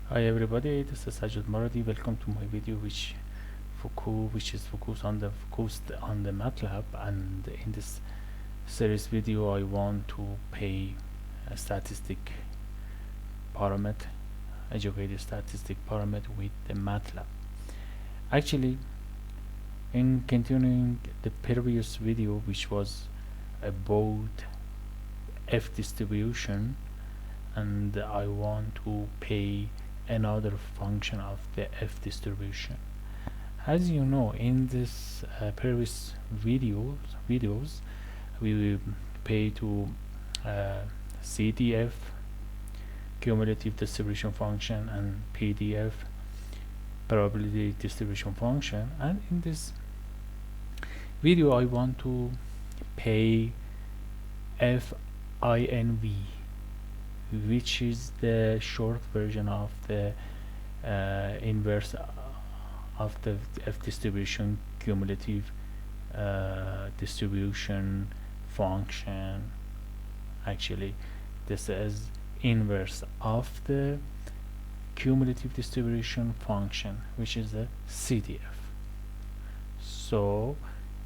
Hi everybody, this is Sajid Maradi. Welcome to my video which is focused on the MATLAB, and in this series video I want to pay a statistic parameter, educated statistic parameter with the MATLAB. Actually, in continuing the previous video which was about F distribution, and I want to pay another function of the F distribution. As you know, in this previous videos we will pay to CDF, cumulative distribution function, and PDF, probability distribution function, and in this video I want to pay Finv, which is the short version of the inverse of the F distribution cumulative distribution function. Actually, this is inverse of the cumulative distribution function, which is the CDF. So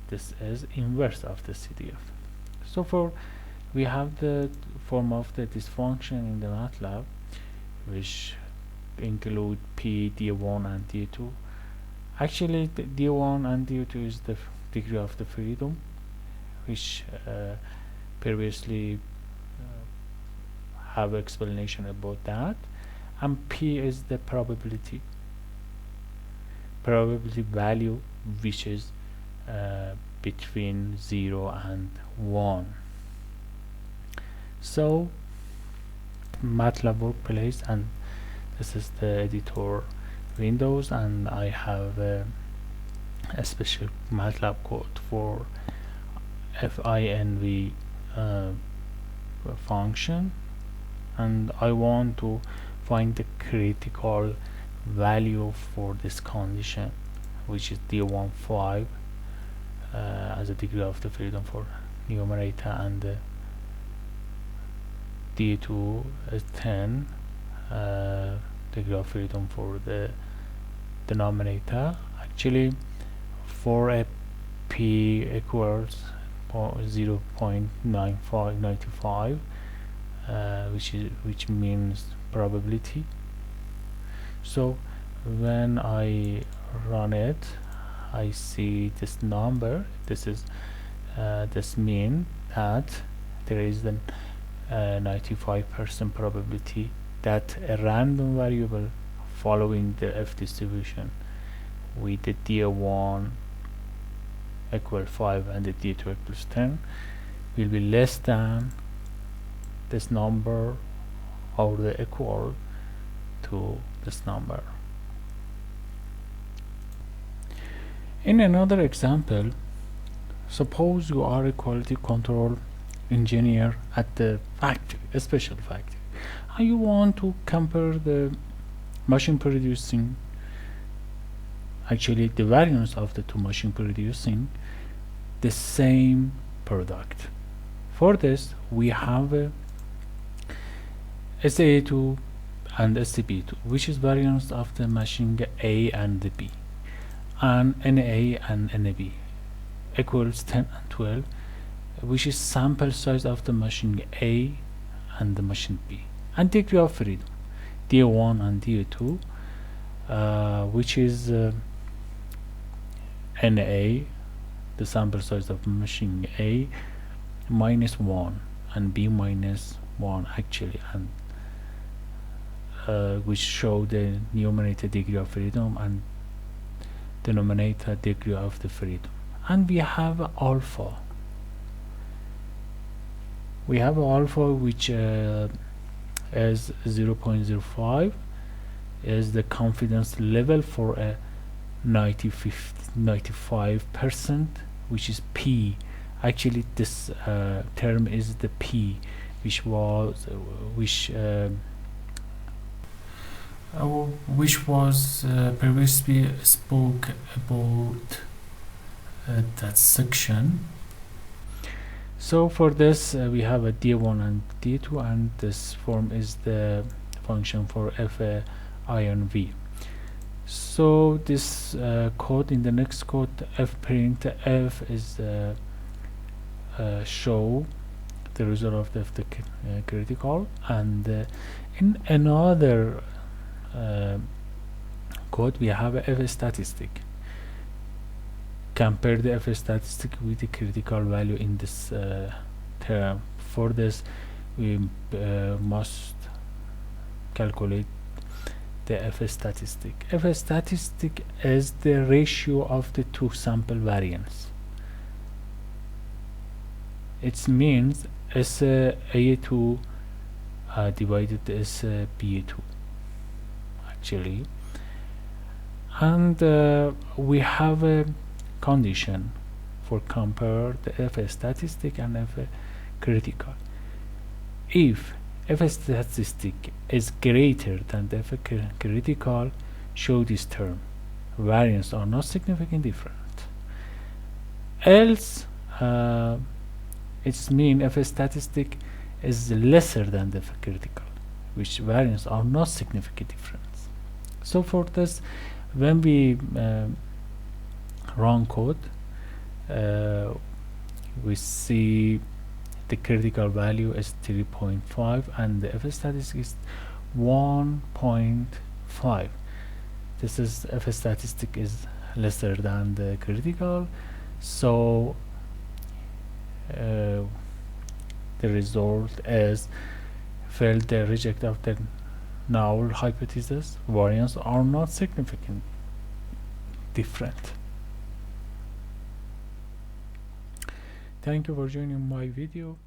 this is inverse of the CDF. So we have the form of this function in the MATLAB, which include P, D1 and D2. Actually, the D1 and D2 is the degree of the freedom, which previously have explanation about that, and P is the probability value, which is between 0 and 1. So MATLAB workplace, and this is the editor windows, and I have a special MATLAB code for Finv function, and I want to find the critical value for this condition, which is D15 as a degree of the freedom for numerator, and D2 is 10 degree of freedom for the denominator. Actually, for a P equals 0.95, which means probability. So when I run it, I see this number. This is this mean that there is the 95% probability that a random variable following the F distribution with the D1 equal 5 and the D2 equals 10 will be less than this number, or the equal to this number. In another example, suppose you are a quality control engineer at the factory, a special factory, and you want to compare the machine producing, actually the variance of the two machine producing the same product. For this we have a SA2 and SCP2, which is variance of the machine A and the B, and NA and NB equals 10 and 12, which is sample size of the machine A and the machine B, and degree of freedom D1 and D2, which is NA, the sample size of machine A, -1 and B -1 actually, and which show the numerator degree of freedom and denominator degree of the freedom. And we have alpha. We have alpha, which is 0.05, is the confidence level for a 95%, which is P. Actually, this term is the P, which was previously spoke about that section. So for this we have a D1 and D2, and this form is the function for ion v. So this code, in the next code, fprint f is show the result of the critical, and in another code we have a f statistic. Compare the f statistic with the critical value in this term. For this we must calculate the f statistic. F statistic is the ratio of the two sample variance. It means SA2 divided SB2 actually, and we have a condition for compare the f statistic and f critical. If f statistic is greater than the f critical, show this term. Variance are not significantly different. Else it's mean f statistic is lesser than the f critical, which variance are not significantly different. So for this, when we run code, we see the critical value is 3.5 and the f statistic is 1.5. This is f statistic is lesser than the critical, so the result is failed the reject of the null hypothesis. Variance are not significant different. Thank you for joining my video.